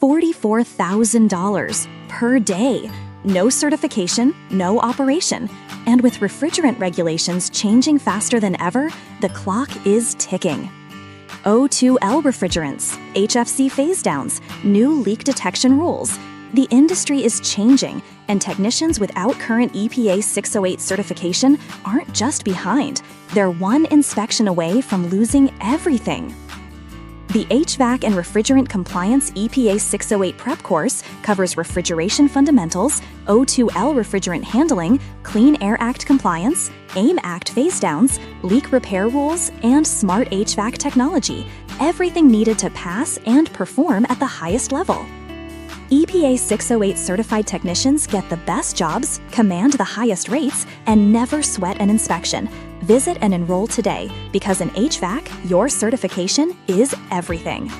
$44,000 per day. No certification, no operation. And with refrigerant regulations changing faster than ever, the clock is ticking. O2L refrigerants, HFC phase downs, new leak detection rules. The industry is changing, and technicians without current EPA 608 certification aren't just behind. They're one inspection away from losing everything. The HVAC and Refrigerant Compliance EPA 608 prep course covers refrigeration fundamentals, O2L refrigerant handling, Clean Air Act compliance, AIM Act phase downs, leak repair rules, and smart HVAC technology, everything needed to pass and perform at the highest level. EPA 608 certified technicians get the best jobs, command the highest rates, and never sweat an inspection. Visit and enroll today, because in HVAC, your certification is everything.